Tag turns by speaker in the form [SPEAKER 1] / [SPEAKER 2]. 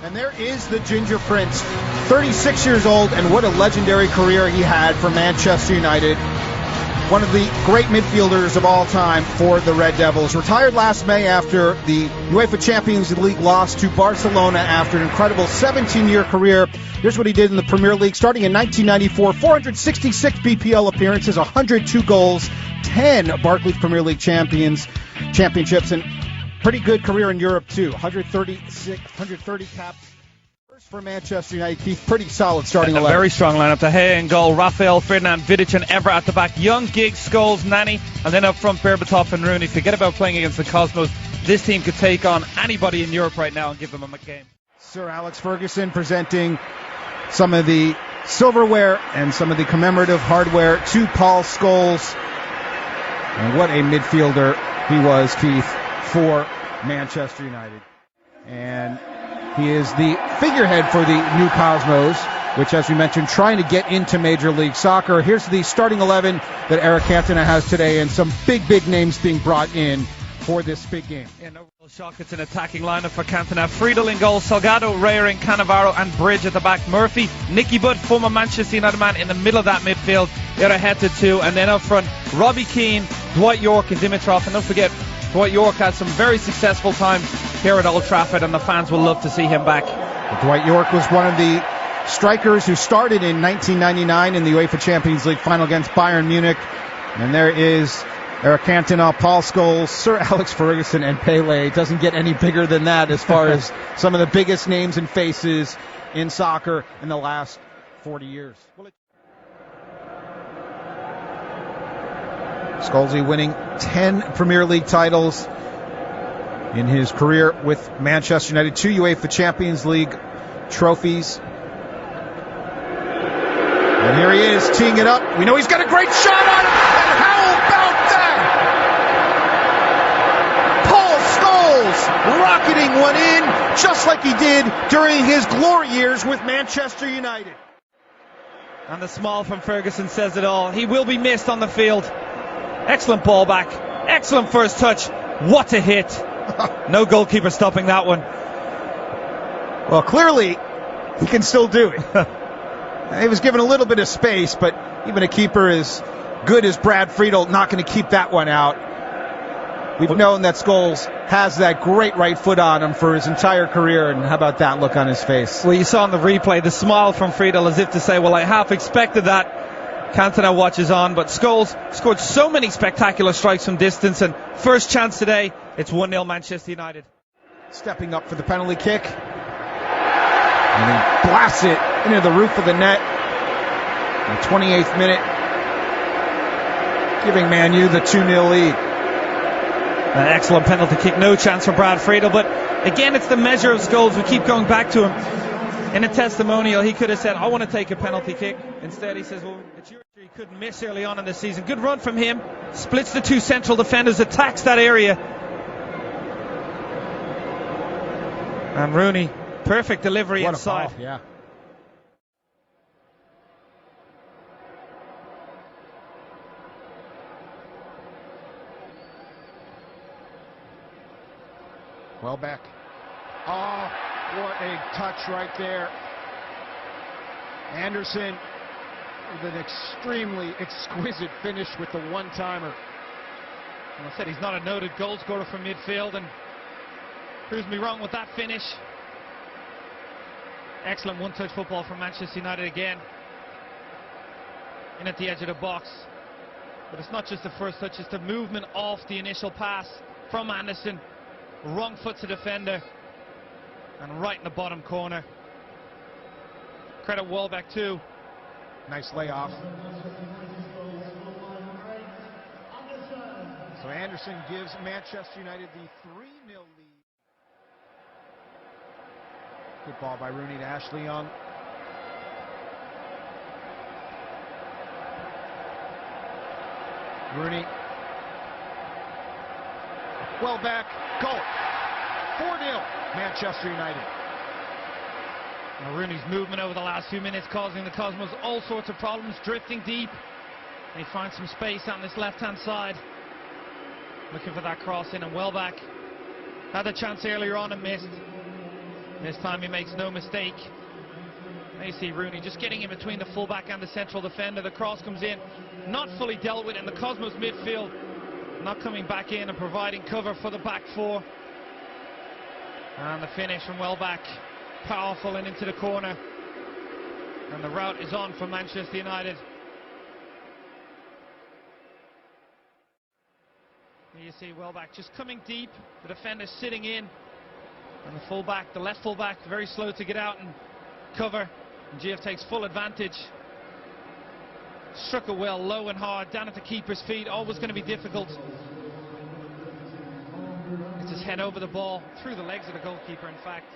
[SPEAKER 1] And there is the Ginger Prince, 36 years old, and what a legendary career he had for Manchester United. One of the great midfielders of all time for the Red Devils. Retired last May after the UEFA Champions League loss to Barcelona after an incredible 17-year career. Here's what he did in the Premier League. Starting in 1994, 466 BPL appearances, 102 goals, 10 Barclays Premier League championships, and pretty good career in Europe, too. 130 caps. For Manchester United, Keith, pretty solid starting 11.
[SPEAKER 2] A very strong lineup. De Gea in goal, Rafael, Ferdinand, Vidic and Evra at the back. Young, Giggs, Scholes, Nani, and then up front, Berbatov and Rooney. Forget about playing against the Cosmos. This team could take on anybody in Europe right now and give them a game.
[SPEAKER 1] Sir Alex Ferguson presenting some of the silverware and some of the commemorative hardware to Paul Scholes. And what a midfielder he was, Keith, for Manchester United. And he is the figurehead for the new Cosmos, which, as we mentioned, trying to get into Major League Soccer. Here's the starting 11 that Eric Cantona has today, and some big names being brought in for this big game.
[SPEAKER 2] Yeah, no real shock. It's an attacking lineup for Cantona. Friedel in goal, Salgado, Reyering, Cannavaro and Bridge at the back. Murphy, Nicky Butt, former Manchester United man, in the middle of that midfield. Iraheta too, and then up front, Robbie Keane, Dwight Yorke and Dimitrov. And don't forget, Dwight Yorke had some very successful times here at Old Trafford, and the fans will love to see him back.
[SPEAKER 1] Dwight Yorke was one of the strikers who started in 1999 in the UEFA Champions League final against Bayern Munich. And there is Eric Cantona, Paul Scholes, Sir Alex Ferguson, and Pele. It doesn't get any bigger than that as far as some of the biggest names and faces in soccer in the last 40 years. Scholesy winning 10 Premier League titles in his career with Manchester United, 2 UEFA Champions League trophies. And here he is, teeing it up. We know he's got a great shot on him. And how about that? Paul Scholes rocketing one in, just like he did during his glory years with Manchester United.
[SPEAKER 2] And the smile from Ferguson says it all. He will be missed on the field. Excellent ball back. Excellent first touch. What a hit. No goalkeeper stopping that one.
[SPEAKER 1] Well, clearly, he can still do it. He was given a little bit of space, but even a keeper as good as Brad Friedel not going to keep that one out. We've known that Scholes has that great right foot on him for his entire career, and how about that look on his face?
[SPEAKER 2] Well, you saw in the replay the smile from Friedel as if to say, well, I half expected that. Cantona watches on, but Scholes scored so many spectacular strikes from distance, and first chance today, it's 1-0 Manchester United.
[SPEAKER 1] Stepping up for the penalty kick. And he blasts it into the roof of the net in the 28th minute, giving Man U the 2-0 lead.
[SPEAKER 2] An excellent penalty kick, no chance for Brad Friedel, but again, it's the measure of Scholes. We keep going back to him. In a testimonial, he could have said, I want to take a penalty kick. Instead, he says, well, it's your he couldn't miss early on in the season. Good run from him. Splits the 2 central defenders, attacks that area. And Rooney, perfect delivery
[SPEAKER 1] what
[SPEAKER 2] inside.
[SPEAKER 1] A ball, yeah. Well back. Oh, what a touch right there. Anderson with an extremely exquisite finish with the one-timer.
[SPEAKER 2] And I said he's not a noted goal scorer from midfield, and proves me wrong with that finish. Excellent one-touch football from Manchester United again. In at the edge of the box. But it's not just the first touch, it's the movement off the initial pass from Anderson. Wrong foot to defender. And right in the bottom corner. Credit Welbeck too.
[SPEAKER 1] Nice layoff. So Anderson gives Manchester United the 3-0 lead. Good ball by Rooney to Ashley Young. Rooney. Welbeck. Goal. 4-0. Manchester United.
[SPEAKER 2] Now Rooney's movement over the last few minutes causing the Cosmos all sorts of problems, drifting deep. And he finds some space on this left-hand side. Looking for that cross in, and Welbeck had a chance earlier on and missed. This time he makes no mistake. Now you see Rooney just getting in between the fullback and the central defender. The cross comes in, not fully dealt with in the Cosmos midfield. Not coming back in and providing cover for the back four. And the finish from Welbeck, powerful and into the corner. And the route is on for Manchester United. Here you see Welbeck just coming deep, the defender sitting in, and the fullback, the left fullback, very slow to get out and cover. And GF takes full advantage. Struck it well, low and hard, down at the keeper's feet, always going to be difficult. Gets his head over the ball, through the legs of the goalkeeper in fact.